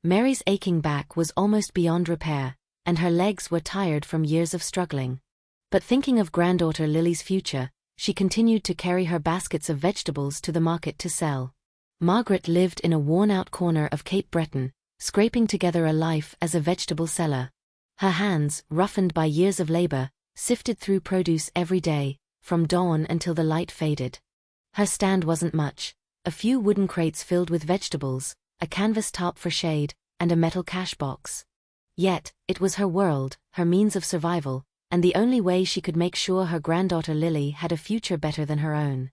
Mary's aching back was almost beyond repair, and her legs were tired from years of struggling. But thinking of granddaughter Lily's future, she continued to carry her baskets of vegetables to the market to sell. Margaret lived in a worn-out corner of Cape Breton, scraping together a life as a vegetable seller. Her hands, roughened by years of labor, sifted through produce every day, from dawn until the light faded. Her stand wasn't much: a few wooden crates filled with vegetables, a canvas top for shade, and a metal cash box. Yet, it was her world, her means of survival, and the only way she could make sure her granddaughter Lily had a future better than her own.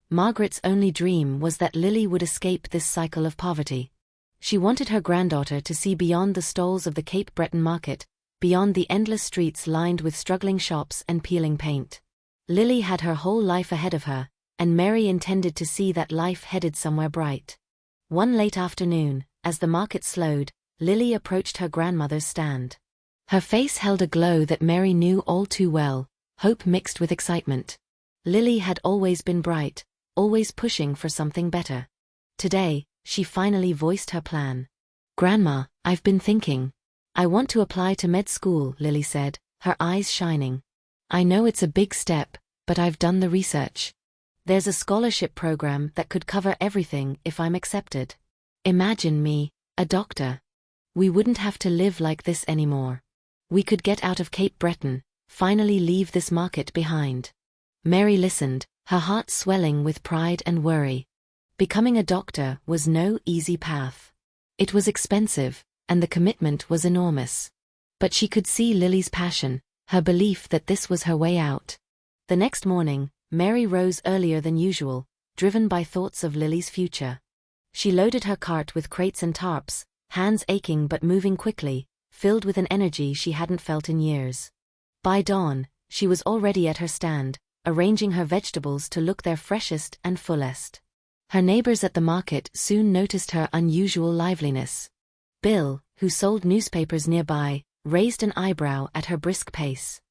Margaret's only dream was that Lily would escape this cycle of poverty. She wanted her granddaughter to see beyond the stalls of the Cape Breton market, beyond the endless streets lined with struggling shops and peeling paint. Lily had her whole life ahead of her, and Mary intended to see that life headed somewhere bright. One late afternoon, as the market slowed, Lily approached her grandmother's stand. Her face held a glow that Mary knew all too well, hope mixed with excitement. Lily had always been bright, always pushing for something better. Today, she finally voiced her plan. "Grandma, I've been thinking. I want to apply to med school," Lily said, her eyes shining. "I know it's a big step, but I've done the research. There's a scholarship program that could cover everything if I'm accepted. Imagine me, a doctor. We wouldn't have to live like this anymore. We could get out of Cape Breton, finally leave this market behind." Mary listened, her heart swelling with pride and worry. Becoming a doctor was no easy path. It was expensive, and the commitment was enormous. But she could see Lily's passion, her belief that this was her way out. The next morning, Mary rose earlier than usual, driven by thoughts of Lily's future. She loaded her cart with crates and tarps, hands aching but moving quickly, filled with an energy she hadn't felt in years. By dawn, she was already at her stand, arranging her vegetables to look their freshest and fullest. Her neighbors at the market soon noticed her unusual liveliness. Bill, who sold newspapers nearby, raised an eyebrow at her brisk pace.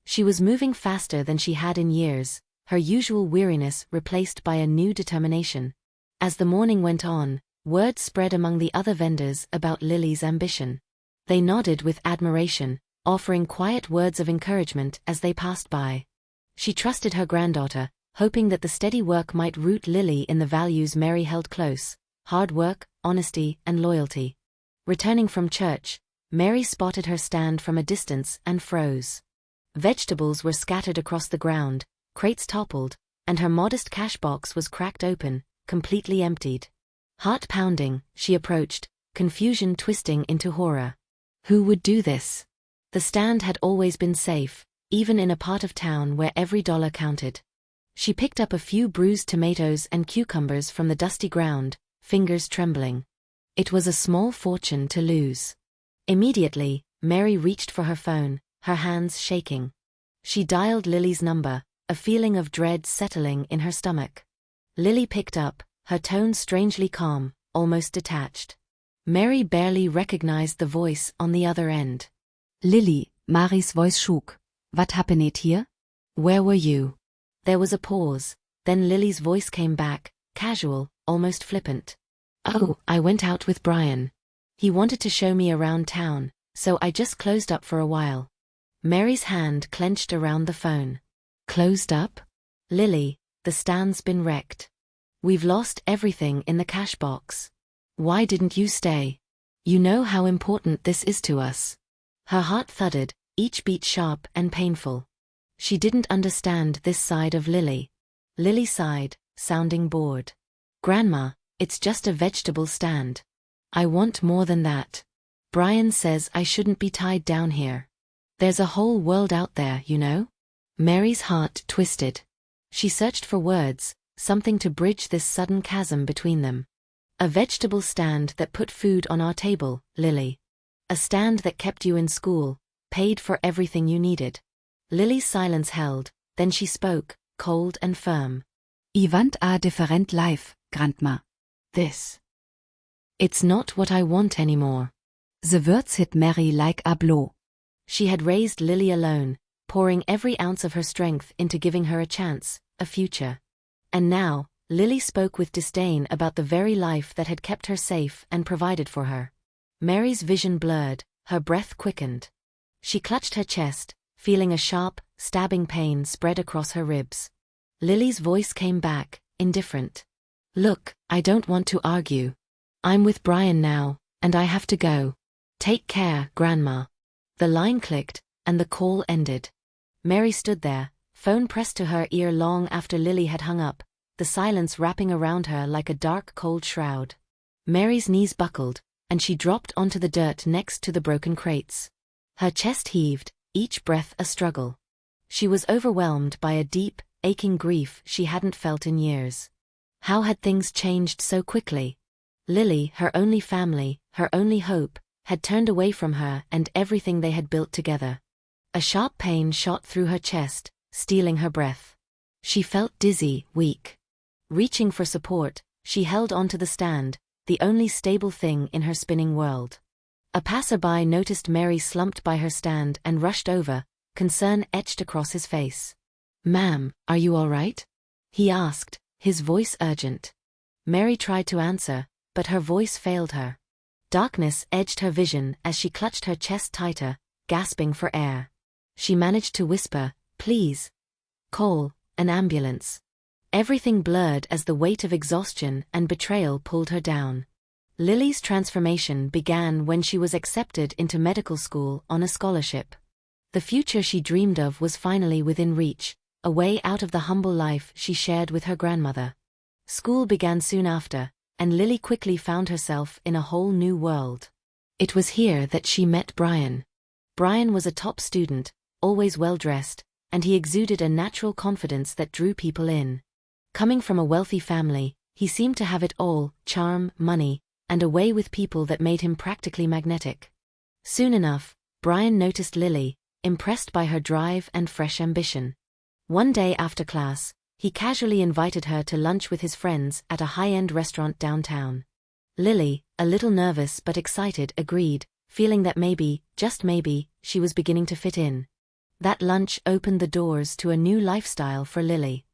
She was moving faster than she had in years, her usual weariness replaced by a new determination. As the morning went on, word spread among the other vendors about Lily's ambition. They nodded with admiration, offering quiet words of encouragement as they passed by. She trusted her granddaughter, hoping that the steady work might root Lily in the values Mary held close: hard work, honesty, and loyalty. Returning from church, Mary spotted her stand from a distance and froze. Vegetables were scattered across the ground, crates toppled, and her modest cash box was cracked open, completely emptied. Heart pounding, she approached, confusion twisting into horror. Who would do this? The stand had always been safe, even in a part of town where every dollar counted. She picked up a few bruised tomatoes and cucumbers from the dusty ground, fingers trembling. It was a small fortune to lose. Immediately, Mary reached for her phone, her hands shaking. She dialed Lily's number, a feeling of dread settling in her stomach. Lily picked up, her tone strangely calm, almost detached. Mary barely recognized the voice on the other end. "Lily," Mary's voice shook. "What happened here?" "Where were you?" There was a pause, then Lily's voice came back, casual, almost flippant. "Oh, I went out with Brian. He wanted to show me around town, so I just closed up for a while." Mary's hand clenched around the phone. "Closed up?" "Lily, the stand's been wrecked. We've lost everything in the cash box. Why didn't you stay? You know how important this is to us." Her heart thudded, each beat sharp and painful. She didn't understand this side of Lily. Lily sighed, sounding bored. "Grandma, it's just a vegetable stand. I want more than that. Brian says I shouldn't be tied down here. There's a whole world out there, you know?" Mary's heart twisted. She searched for words, something to bridge this sudden chasm between them. "A vegetable stand that put food on our table, Lily. A stand that kept you in school, paid for everything you needed." Lily's silence held, then she spoke, cold and firm. "I want a different life, Grandma. This. It's not what I want anymore." The words hit Mary like a blow. She had raised Lily alone, pouring every ounce of her strength into giving her a chance, a future. And now, Lily spoke with disdain about the very life that had kept her safe and provided for her. Mary's vision blurred, her breath quickened. She clutched her chest, feeling a sharp, stabbing pain spread across her ribs. Lily's voice came back, indifferent. Look, I don't want to argue. I'm with Brian now, and I have to go. Take care, Grandma. The line clicked, and the call ended. Mary stood there, phone pressed to her ear long after Lily had hung up, the silence wrapping around her like a dark cold shroud. Mary's knees buckled, and she dropped onto the dirt next to the broken crates. Her chest heaved, each breath a struggle. She was overwhelmed by a deep, aching grief she hadn't felt in years. How had things changed so quickly? Lily, her only family, her only hope, had turned away from her and everything they had built together. A sharp pain shot through her chest, stealing her breath. She felt dizzy, weak. Reaching for support, she held onto the stand, the only stable thing in her spinning world. A passerby noticed Mary slumped by her stand and rushed over, concern etched across his face. "Ma'am, are you all right?" he asked, his voice urgent. Mary tried to answer, but her voice failed her. Darkness edged her vision as she clutched her chest tighter, gasping for air. She managed to whisper, "Please. Call an ambulance." Everything blurred as the weight of exhaustion and betrayal pulled her down. Lily's transformation began when she was accepted into medical school on a scholarship. The future she dreamed of was finally within reach, a way out of the humble life she shared with her grandmother. School began soon after, and Lily quickly found herself in a whole new world. It was here that she met Brian. Brian was a top student, always well-dressed, and he exuded a natural confidence that drew people in. Coming from a wealthy family, he seemed to have it all: charm, money, and a way with people that made him practically magnetic. Soon enough, Brian noticed Lily, impressed by her drive and fresh ambition. One day after class, he casually invited her to lunch with his friends at a high-end restaurant downtown. Lily, a little nervous but excited, agreed, feeling that maybe, just maybe, she was beginning to fit in. That lunch opened the doors to a new lifestyle for Lily.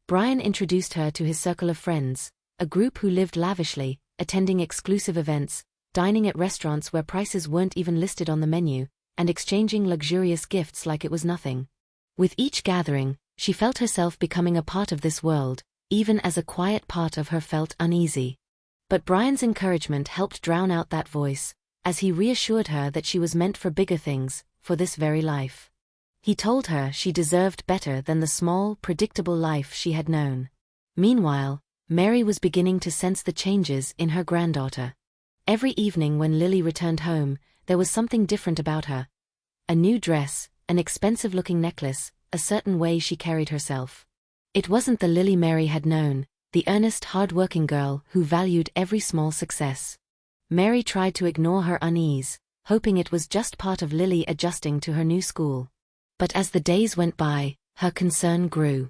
Brian introduced her to his circle of friends, a group who lived lavishly, attending exclusive events, dining at restaurants where prices weren't even listed on the menu, and exchanging luxurious gifts like it was nothing. With each gathering, she felt herself becoming a part of this world, even as a quiet part of her felt uneasy. But Brian's encouragement helped drown out that voice, as he reassured her that she was meant for bigger things, for this very life. He told her she deserved better than the small, predictable life she had known. Meanwhile, Mary was beginning to sense the changes in her granddaughter. Every evening when Lily returned home, there was something different about her. A new dress, an expensive-looking necklace, a certain way she carried herself. It wasn't the Lily Mary had known, the earnest, hard-working girl who valued every small success. Mary tried to ignore her unease, hoping it was just part of Lily adjusting to her new school. But as the days went by, her concern grew.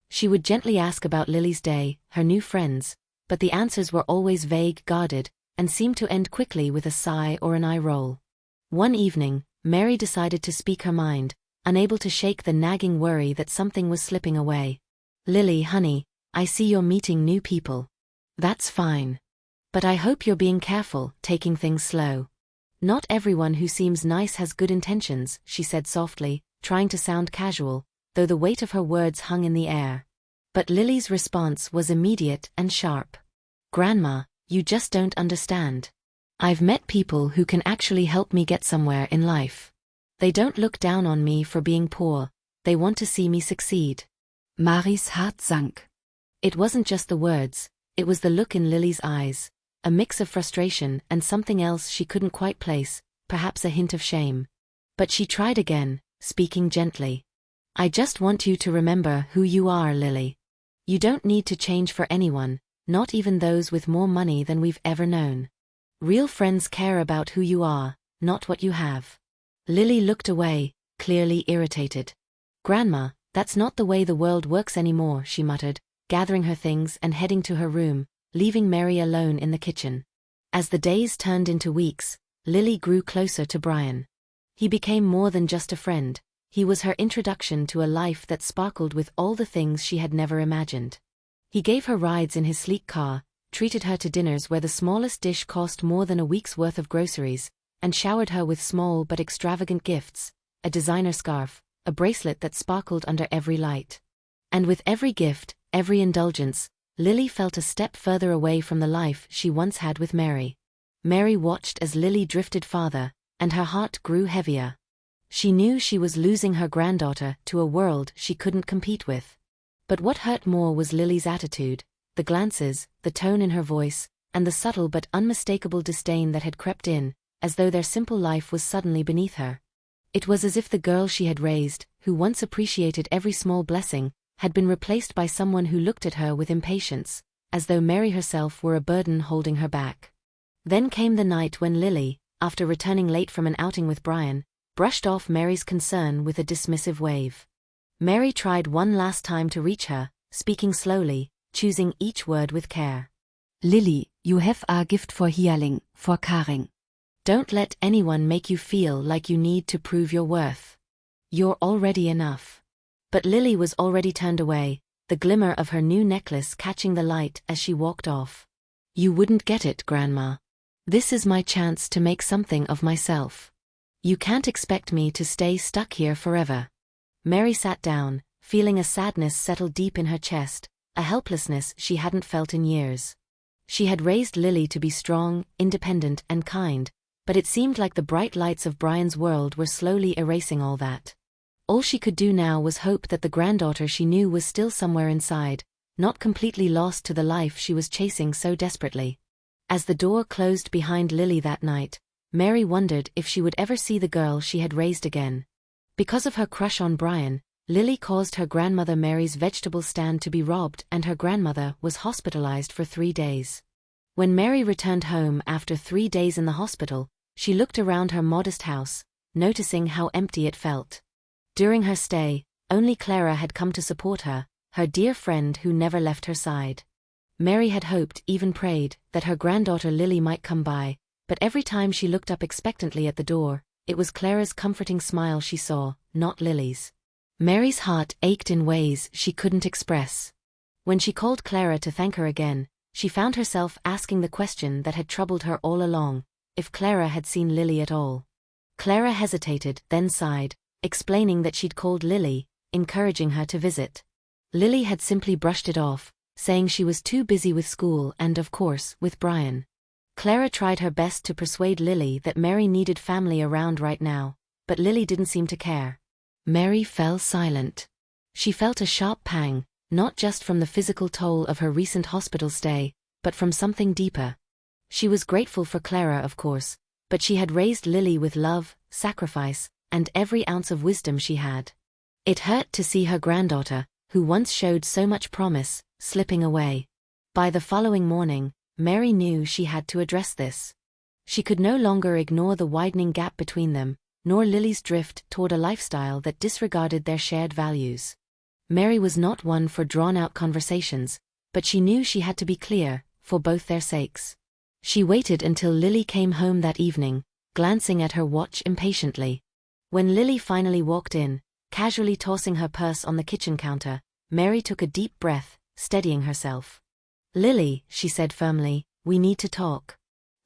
She would gently ask about Lily's day, her new friends, but the answers were always vague, guarded, and seemed to end quickly with a sigh or an eye roll. One evening, Mary decided to speak her mind, unable to shake the nagging worry that something was slipping away. "Lily, honey, I see you're meeting new people. That's fine. But I hope you're being careful, taking things slow. Not everyone who seems nice has good intentions," she said softly, trying to sound casual, though the weight of her words hung in the air. But Lily's response was immediate and sharp. "Grandma, you just don't understand. I've met people who can actually help me get somewhere in life. They don't look down on me for being poor, they want to see me succeed." Maries Hart sank. It wasn't just the words, it was the look in Lily's eyes, a mix of frustration and something else she couldn't quite place, perhaps a hint of shame. But she tried again, speaking gently. "I just want you to remember who you are, Lily. You don't need to change for anyone, not even those with more money than we've ever known. Real friends care about who you are, not what you have." Lily looked away, clearly irritated. "Grandma, that's not the way the world works anymore," she muttered, gathering her things and heading to her room, leaving Mary alone in the kitchen. As the days turned into weeks, Lily grew closer to Brian. He became more than just a friend. He was her introduction to a life that sparkled with all the things she had never imagined. He gave her rides in his sleek car, treated her to dinners where the smallest dish cost more than a week's worth of groceries, and showered her with small but extravagant gifts, a designer scarf, a bracelet that sparkled under every light. And with every gift, every indulgence, Lily felt a step further away from the life she once had with Mary. Mary watched as Lily drifted farther, and her heart grew heavier. She knew she was losing her granddaughter to a world she couldn't compete with. But what hurt more was Lily's attitude, the glances, the tone in her voice, and the subtle but unmistakable disdain that had crept in, as though their simple life was suddenly beneath her. It was as if the girl she had raised, who once appreciated every small blessing, had been replaced by someone who looked at her with impatience, as though Mary herself were a burden holding her back. Then came the night when Lily, after returning late from an outing with Brian, brushed off Mary's concern with a dismissive wave. Mary tried one last time to reach her, speaking slowly, choosing each word with care. Lily, you have a gift for healing, for caring. Don't let anyone make you feel like you need to prove your worth. You're already enough. But Lily was already turned away, the glimmer of her new necklace catching the light as she walked off. You wouldn't get it, Grandma. This is my chance to make something of myself. You can't expect me to stay stuck here forever. Mary sat down, feeling a sadness settle deep in her chest, a helplessness she hadn't felt in years. She had raised Lily to be strong, independent, and kind, but it seemed like the bright lights of Brian's world were slowly erasing all that. All she could do now was hope that the granddaughter she knew was still somewhere inside, not completely lost to the life she was chasing so desperately. As the door closed behind Lily that night, Mary wondered if she would ever see the girl she had raised again. Because of her crush on Brian, Lily caused her grandmother Mary's vegetable stand to be robbed, and her grandmother was hospitalized for 3 days. When Mary returned home after 3 days in the hospital, she looked around her modest house, noticing how empty it felt. During her stay, only Clara had come to support her, her dear friend who never left her side. Mary had hoped, even prayed, that her granddaughter Lily might come by, but every time she looked up expectantly at the door, it was Clara's comforting smile she saw, not Lily's. Mary's heart ached in ways she couldn't express. When she called Clara to thank her again, she found herself asking the question that had troubled her all along, if Clara had seen Lily at all. Clara hesitated, then sighed, explaining that she'd called Lily, encouraging her to visit. Lily had simply brushed it off, saying she was too busy with school and, of course, with Brian. Clara tried her best to persuade Lily that Mary needed family around right now, but Lily didn't seem to care. Mary fell silent. She felt a sharp pang, not just from the physical toll of her recent hospital stay, but from something deeper. She was grateful for Clara, of course, but she had raised Lily with love, sacrifice, and every ounce of wisdom she had. It hurt to see her granddaughter, who once showed so much promise, slipping away. By the following morning, Mary knew she had to address this. She could no longer ignore the widening gap between them, nor Lily's drift toward a lifestyle that disregarded their shared values. Mary was not one for drawn-out conversations, but she knew she had to be clear, for both their sakes. She waited until Lily came home that evening, glancing at her watch impatiently. When Lily finally walked in, casually tossing her purse on the kitchen counter, Mary took a deep breath, steadying herself. "Lily," she said firmly, "we need to talk."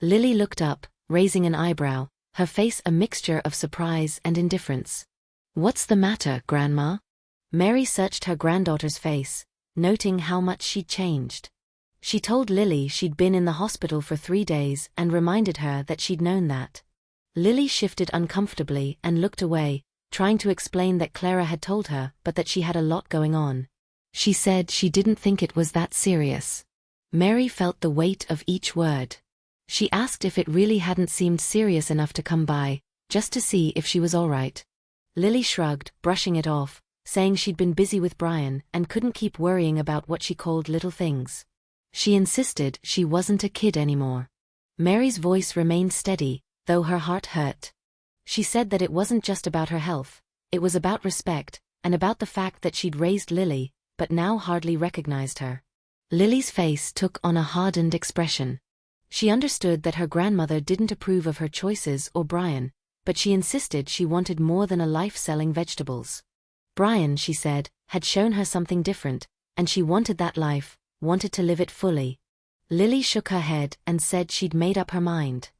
Lily looked up, raising an eyebrow, her face a mixture of surprise and indifference. "What's the matter, Grandma?" Mary searched her granddaughter's face, noting how much she'd changed. She told Lily she'd been in the hospital for 3 days and reminded her that she'd known that. Lily shifted uncomfortably and looked away, trying to explain that Clara had told her, but that she had a lot going on. She said she didn't think it was that serious. Mary felt the weight of each word. She asked if it really hadn't seemed serious enough to come by, just to see if she was all right. Lily shrugged, brushing it off, saying she'd been busy with Brian and couldn't keep worrying about what she called little things. She insisted she wasn't a kid anymore. Mary's voice remained steady, though her heart hurt. She said that it wasn't just about her health, it was about respect, and about the fact that she'd raised Lily, but now hardly recognized her. Lily's face took on a hardened expression. She understood that her grandmother didn't approve of her choices or Brian, but she insisted she wanted more than a life selling vegetables. Brian, she said, had shown her something different, and she wanted that life, wanted to live it fully. Lily shook her head and said she'd made up her mind.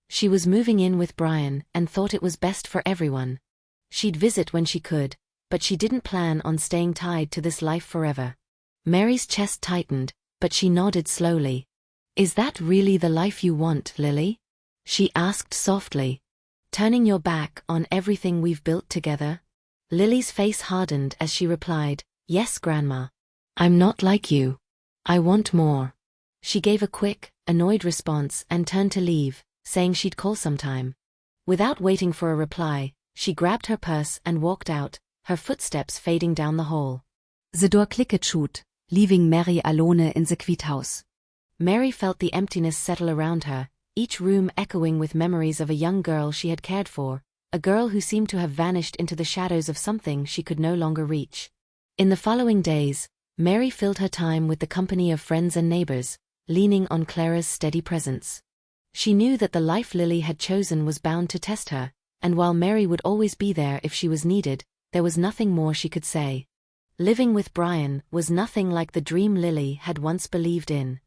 She was moving in with Brian and thought it was best for everyone. She'd visit when she could, but she didn't plan on staying tied to this life forever. Mary's chest tightened, but she nodded slowly. "Is that really the life you want, Lily?" she asked softly. "Turning your back on everything we've built together?" Lily's face hardened as she replied, "Yes, Grandma. I'm not like you. I want more." She gave a quick, annoyed response and turned to leave, saying she'd call sometime. Without waiting for a reply, she grabbed her purse and walked out, her footsteps fading down the hall. The door clicked shut, leaving Mary alone in the quiet house. Mary felt the emptiness settle around her, each room echoing with memories of a young girl she had cared for, a girl who seemed to have vanished into the shadows of something she could no longer reach. In the following days, Mary filled her time with the company of friends and neighbors, leaning on Clara's steady presence. She knew that the life Lily had chosen was bound to test her, and while Mary would always be there if she was needed, there was nothing more she could say. Living with Brian was nothing like the dream Lily had once believed in.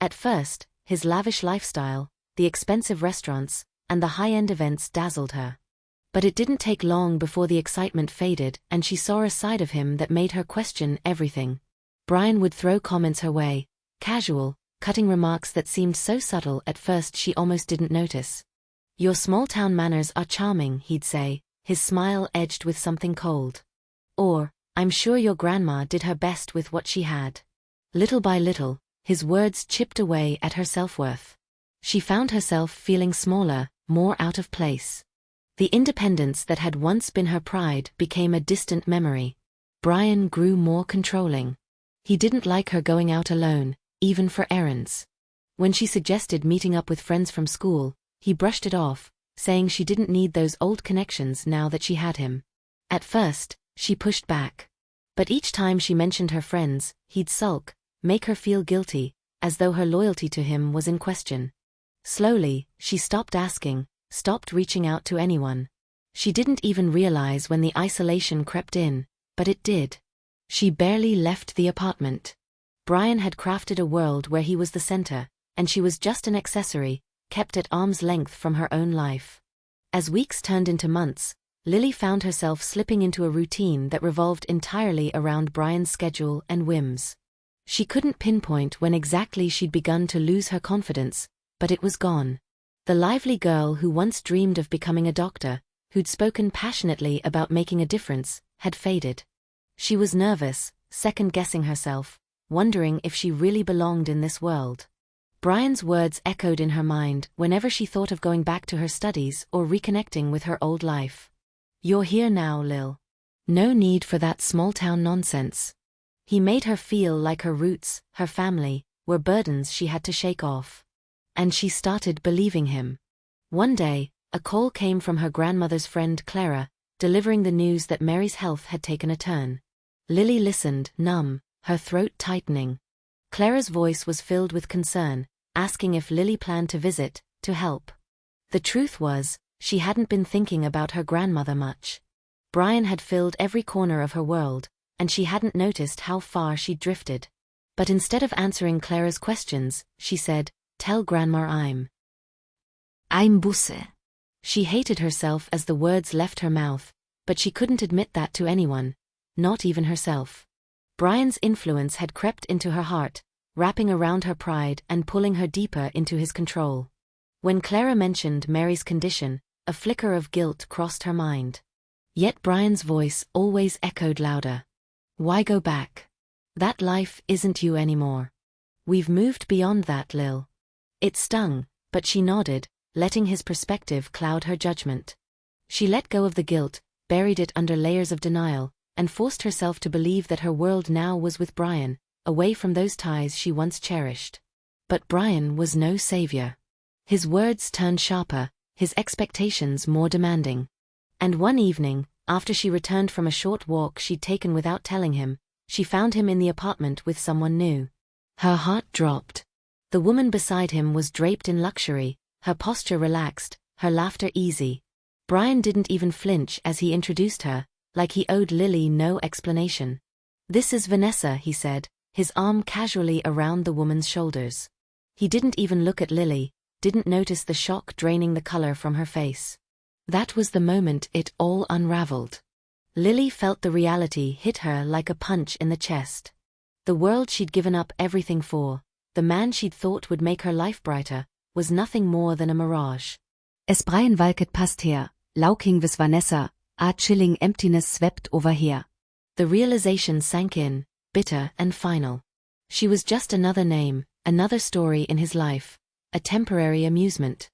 At first, his lavish lifestyle, the expensive restaurants, and the high-end events dazzled her. But it didn't take long before the excitement faded and she saw a side of him that made her question everything. Brian would throw comments her way, casual, cutting remarks that seemed so subtle at first she almost didn't notice. "Your small-town manners are charming," he'd say, his smile edged with something cold. Or, "I'm sure your grandma did her best with what she had." Little by little, his words chipped away at her self-worth. She found herself feeling smaller, more out of place. The independence that had once been her pride became a distant memory. Brian grew more controlling. He didn't like her going out alone, even for errands. When she suggested meeting up with friends from school, he brushed it off, saying she didn't need those old connections now that she had him. At first, she pushed back. But each time she mentioned her friends, he'd sulk, make her feel guilty, as though her loyalty to him was in question. Slowly, she stopped asking, stopped reaching out to anyone. She didn't even realize when the isolation crept in, but it did. She barely left the apartment. Brian had crafted a world where he was the center, and she was just an accessory, kept at arm's length from her own life. As weeks turned into months, Lily found herself slipping into a routine that revolved entirely around Brian's schedule and whims. She couldn't pinpoint when exactly she'd begun to lose her confidence, but it was gone. The lively girl who once dreamed of becoming a doctor, who'd spoken passionately about making a difference, had faded. She was nervous, second-guessing herself, wondering if she really belonged in this world. Brian's words echoed in her mind whenever she thought of going back to her studies or reconnecting with her old life. "You're here now, Lil. No need for that small-town nonsense." He made her feel like her roots, her family, were burdens she had to shake off. And she started believing him. One day, a call came from her grandmother's friend Clara, delivering the news that Mary's health had taken a turn. Lily listened, numb, her throat tightening. Clara's voice was filled with concern, asking if Lily planned to visit, to help. The truth was, she hadn't been thinking about her grandmother much. Brian had filled every corner of her world, and she hadn't noticed how far she'd drifted. But instead of answering Clara's questions, she said, "Tell Grandma I'm Busse." She hated herself as the words left her mouth, but she couldn't admit that to anyone, not even herself. Brian's influence had crept into her heart, wrapping around her pride and pulling her deeper into his control. When Clara mentioned Mary's condition, a flicker of guilt crossed her mind. Yet Brian's voice always echoed louder. "Why go back? That life isn't you anymore. We've moved beyond that, Lil." It stung, but she nodded, letting his perspective cloud her judgment. She let go of the guilt, buried it under layers of denial, and forced herself to believe that her world now was with Brian, away from those ties she once cherished. But Brian was no savior. His words turned sharper, his expectations more demanding. And one evening, after she returned from a short walk she'd taken without telling him, she found him in the apartment with someone new. Her heart dropped. The woman beside him was draped in luxury, her posture relaxed, her laughter easy. Brian didn't even flinch as he introduced her, like he owed Lily no explanation. "This is Vanessa," he said, his arm casually around the woman's shoulders. He didn't even look at Lily, didn't notice the shock draining the color from her face. That was the moment it all unraveled. Lily felt the reality hit her like a punch in the chest. The world she'd given up everything for, the man she'd thought would make her life brighter, was nothing more than a mirage. Es Brian Walcott past her, lauking with Vanessa, a chilling emptiness swept over her. The realization sank in, bitter and final. She was just another name, another story in his life, a temporary amusement.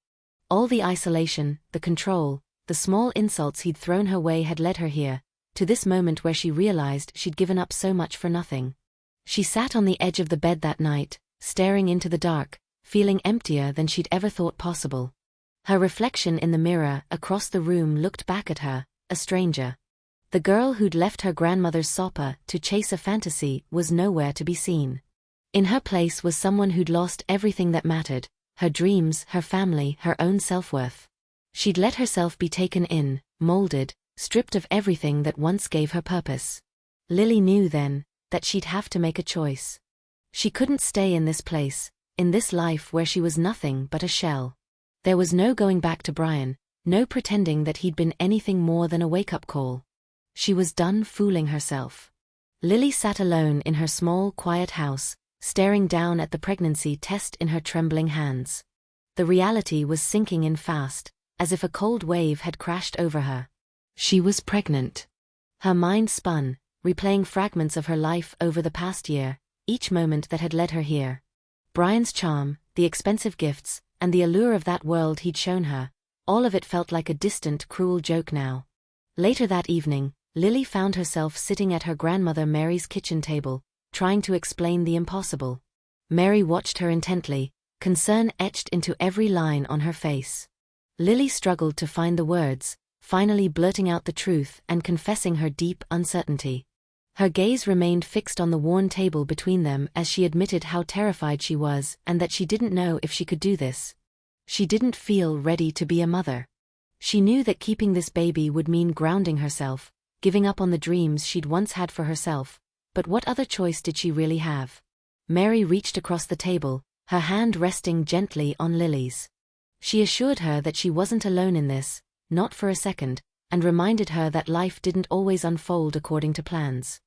All the isolation, the control, the small insults he'd thrown her way had led her here, to this moment where she realized she'd given up so much for nothing. She sat on the edge of the bed that night, staring into the dark, feeling emptier than she'd ever thought possible. Her reflection in the mirror across the room looked back at her, a stranger. The girl who'd left her grandmother's sopa to chase a fantasy was nowhere to be seen. In her place was someone who'd lost everything that mattered, her dreams, her family, her own self-worth. She'd let herself be taken in, molded, stripped of everything that once gave her purpose. Lily knew then that she'd have to make a choice. She couldn't stay in this place, in this life where she was nothing but a shell. There was no going back to Brian, no pretending that he'd been anything more than a wake-up call. She was done fooling herself. Lily sat alone in her small, quiet house, staring down at the pregnancy test in her trembling hands. The reality was sinking in fast, as if a cold wave had crashed over her. She was pregnant. Her mind spun, replaying fragments of her life over the past year, each moment that had led her here. Brian's charm, the expensive gifts, and the allure of that world he'd shown her, all of it felt like a distant, cruel joke now. Later that evening, Lily found herself sitting at her grandmother Mary's kitchen table, trying to explain the impossible. Mary watched her intently, concern etched into every line on her face. Lily struggled to find the words, finally blurting out the truth and confessing her deep uncertainty. Her gaze remained fixed on the worn table between them as she admitted how terrified she was and that she didn't know if she could do this. She didn't feel ready to be a mother. She knew that keeping this baby would mean grounding herself, giving up on the dreams she'd once had for herself, but what other choice did she really have? Mary reached across the table, her hand resting gently on Lily's. She assured her that she wasn't alone in this, not for a second, and reminded her that life didn't always unfold according to plans.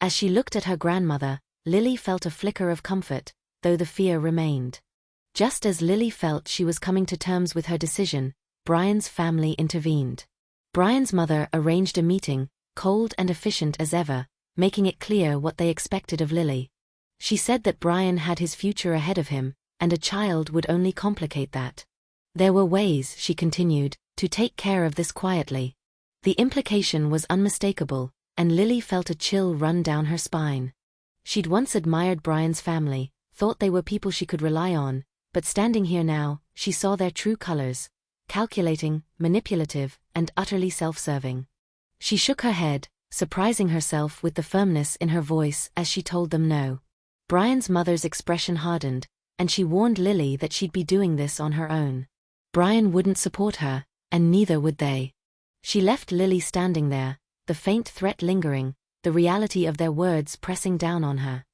As she looked at her grandmother, Lily felt a flicker of comfort, though the fear remained. Just as Lily felt she was coming to terms with her decision, Brian's family intervened. Brian's mother arranged a meeting, cold and efficient as ever, making it clear what they expected of Lily. She said that Brian had his future ahead of him, and a child would only complicate that. There were ways, she continued, to take care of this quietly. The implication was unmistakable, and Lily felt a chill run down her spine. She'd once admired Brian's family, thought they were people she could rely on, but standing here now, she saw their true colors: calculating, manipulative, and utterly self-serving. She shook her head, surprising herself with the firmness in her voice as she told them no. Brian's mother's expression hardened, and she warned Lily that she'd be doing this on her own. Brian wouldn't support her, and neither would they. She left Lily standing there, the faint threat lingering, the reality of their words pressing down on her.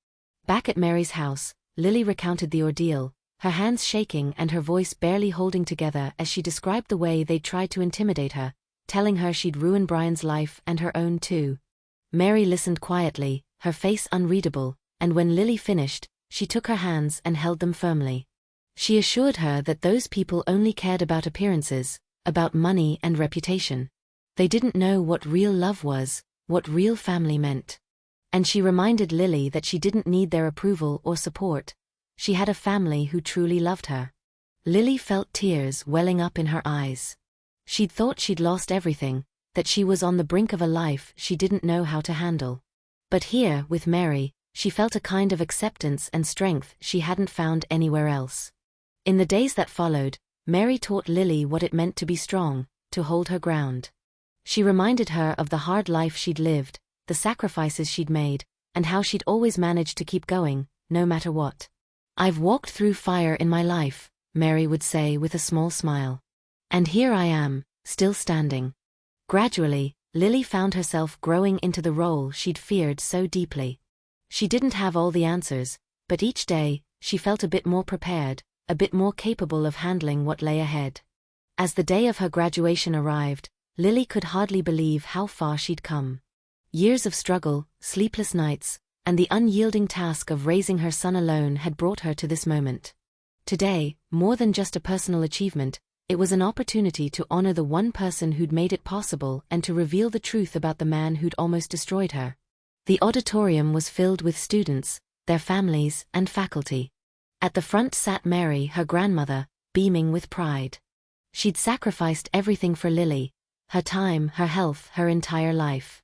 Back at Mary's house, Lily recounted the ordeal, her hands shaking and her voice barely holding together as she described the way they'd tried to intimidate her, telling her she'd ruin Brian's life and her own too. Mary listened quietly, her face unreadable, and when Lily finished, she took her hands and held them firmly. She assured her that those people only cared about appearances, about money and reputation. They didn't know what real love was, what real family meant. And she reminded Lily that she didn't need their approval or support. She had a family who truly loved her. Lily felt tears welling up in her eyes. She'd thought she'd lost everything, that she was on the brink of a life she didn't know how to handle. But here, with Mary, she felt a kind of acceptance and strength she hadn't found anywhere else. In the days that followed, Mary taught Lily what it meant to be strong, to hold her ground. She reminded her of the hard life she'd lived, the sacrifices she'd made, and how she'd always managed to keep going, no matter what. "I've walked through fire in my life," Mary would say with a small smile. "And here I am, still standing." Gradually, Lily found herself growing into the role she'd feared so deeply. She didn't have all the answers, but each day, she felt a bit more prepared, a bit more capable of handling what lay ahead. As the day of her graduation arrived, Lily could hardly believe how far she'd come. Years of struggle, sleepless nights, and the unyielding task of raising her son alone had brought her to this moment. Today, more than just a personal achievement, it was an opportunity to honor the one person who'd made it possible and to reveal the truth about the man who'd almost destroyed her. The auditorium was filled with students, their families, and faculty. At the front sat Mary, her grandmother, beaming with pride. She'd sacrificed everything for Lily, her time, her health, her entire life.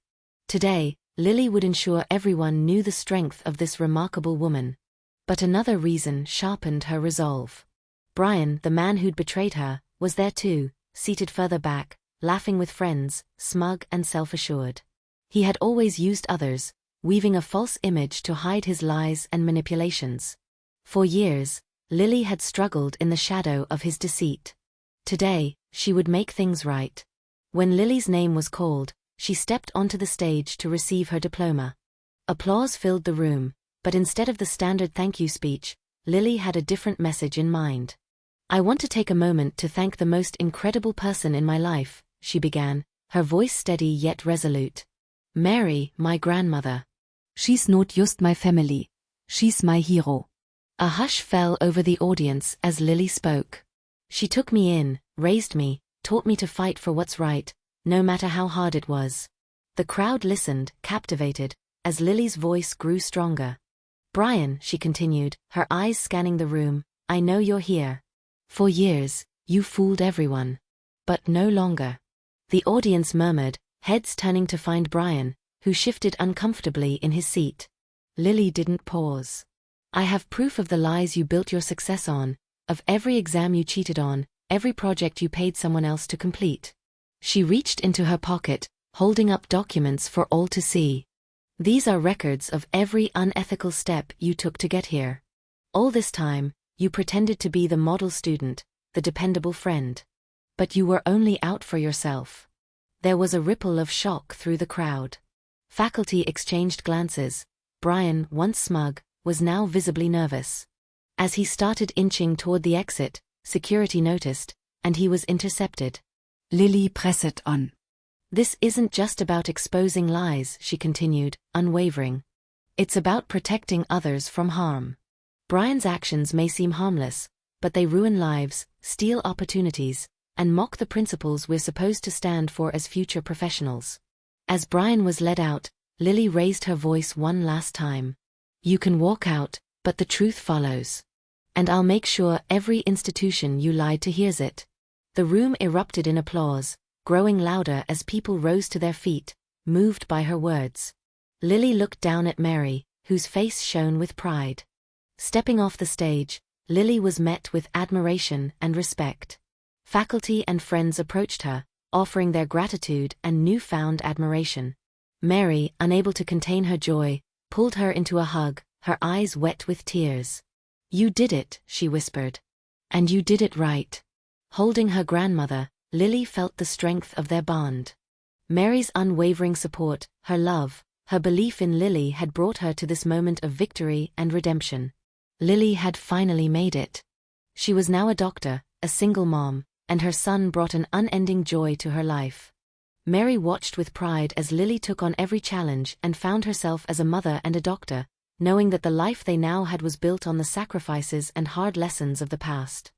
Today, Lily would ensure everyone knew the strength of this remarkable woman. But another reason sharpened her resolve. Brian, the man who'd betrayed her, was there too, seated further back, laughing with friends, smug and self-assured. He had always used others, weaving a false image to hide his lies and manipulations. For years, Lily had struggled in the shadow of his deceit. Today, she would make things right. When Lily's name was called, she stepped onto the stage to receive her diploma. Applause filled the room, but instead of the standard thank you speech, Lily had a different message in mind. "I want to take a moment to thank the most incredible person in my life," she began, her voice steady yet resolute. "Mary, my grandmother. She's not just my family. She's my hero." A hush fell over the audience as Lily spoke. "She took me in, raised me, taught me to fight for what's right, no matter how hard it was." The crowd listened, captivated, as Lily's voice grew stronger. "Brian," she continued, her eyes scanning the room, "I know you're here. For years, you fooled everyone. But no longer." The audience murmured, heads turning to find Brian, who shifted uncomfortably in his seat. Lily didn't pause. "I have proof of the lies you built your success on, of every exam you cheated on, every project you paid someone else to complete." She reached into her pocket, holding up documents for all to see. "These are records of every unethical step you took to get here. All this time, you pretended to be the model student, the dependable friend. But you were only out for yourself." There was a ripple of shock through the crowd. Faculty exchanged glances. Brian, once smug, was now visibly nervous. As he started inching toward the exit, security noticed, and he was intercepted. Lily, press it on. "This isn't just about exposing lies," she continued, unwavering. "It's about protecting others from harm. Brian's actions may seem harmless, but they ruin lives, steal opportunities, and mock the principles we're supposed to stand for as future professionals." As Brian was led out, Lily raised her voice one last time. "You can walk out, but the truth follows. And I'll make sure every institution you lied to hears it." The room erupted in applause, growing louder as people rose to their feet, moved by her words. Lily looked down at Mary, whose face shone with pride. Stepping off the stage, Lily was met with admiration and respect. Faculty and friends approached her, offering their gratitude and newfound admiration. Mary, unable to contain her joy, pulled her into a hug, her eyes wet with tears. "You did it," she whispered. "And you did it right." Holding her grandmother, Lily felt the strength of their bond. Mary's unwavering support, her love, her belief in Lily had brought her to this moment of victory and redemption. Lily had finally made it. She was now a doctor, a single mom, and her son brought an unending joy to her life. Mary watched with pride as Lily took on every challenge and found herself as a mother and a doctor, knowing that the life they now had was built on the sacrifices and hard lessons of the past.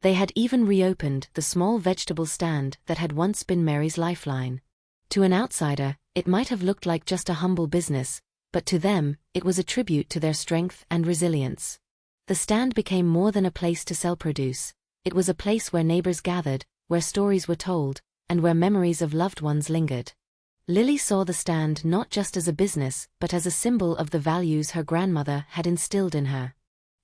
They had even reopened the small vegetable stand that had once been Mary's lifeline. To an outsider, it might have looked like just a humble business, but to them, it was a tribute to their strength and resilience. The stand became more than a place to sell produce. It was a place where neighbors gathered, where stories were told, and where memories of loved ones lingered. Lily saw the stand not just as a business but as a symbol of the values her grandmother had instilled in her.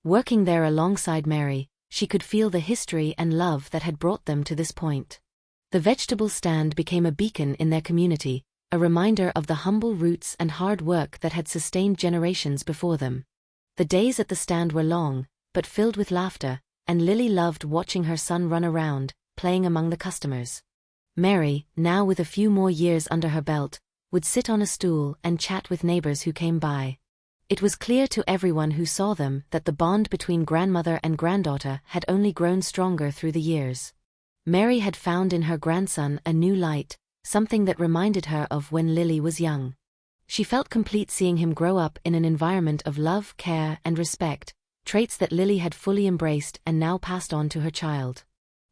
Working there alongside Mary, she could feel the history and love that had brought them to this point. The vegetable stand became a beacon in their community, a reminder of the humble roots and hard work that had sustained generations before them. The days at the stand were long, but filled with laughter, and Lily loved watching her son run around, playing among the customers. Mary, now with a few more years under her belt, would sit on a stool and chat with neighbors who came by. It was clear to everyone who saw them that the bond between grandmother and granddaughter had only grown stronger through the years. Mary had found in her grandson a new light, something that reminded her of when Lily was young. She felt complete seeing him grow up in an environment of love, care, and respect, traits that Lily had fully embraced and now passed on to her child.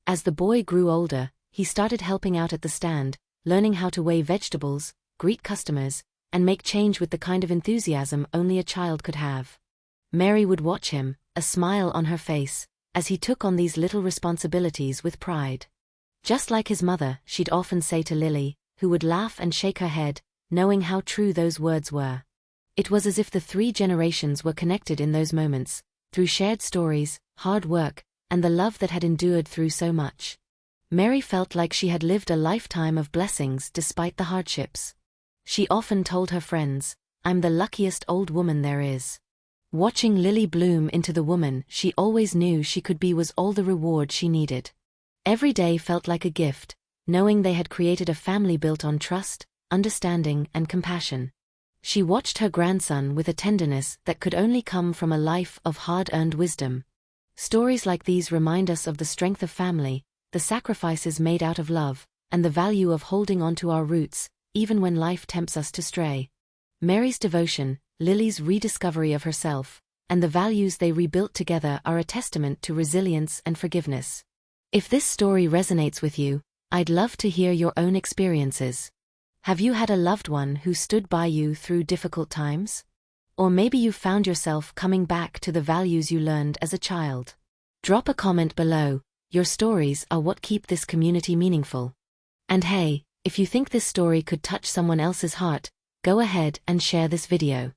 As the boy grew older, he started helping out at the stand, learning how to weigh vegetables, greet customers, and make change with the kind of enthusiasm only a child could have. Mary would watch him, a smile on her face, as he took on these little responsibilities with pride. Just like his mother, she'd often say to Lily, who would laugh and shake her head, knowing how true those words were. It was as if the 3 generations were connected in those moments, through shared stories, hard work, and the love that had endured through so much. Mary felt like she had lived a lifetime of blessings despite the hardships. She often told her friends, "I'm the luckiest old woman there is." Watching Lily bloom into the woman she always knew she could be was all the reward she needed. Every day felt like a gift, knowing they had created a family built on trust, understanding, and compassion. She watched her grandson with a tenderness that could only come from a life of hard-earned wisdom. Stories like these remind us of the strength of family, the sacrifices made out of love, and the value of holding on to our roots, even when life tempts us to stray. Mary's devotion, Lily's rediscovery of herself, and the values they rebuilt together are a testament to resilience and forgiveness. If this story resonates with you, I'd love to hear your own experiences. Have you had a loved one who stood by you through difficult times? Or maybe you found yourself coming back to the values you learned as a child. Drop a comment below. Your stories are what keep this community meaningful. And hey, if you think this story could touch someone else's heart, go ahead and share this video.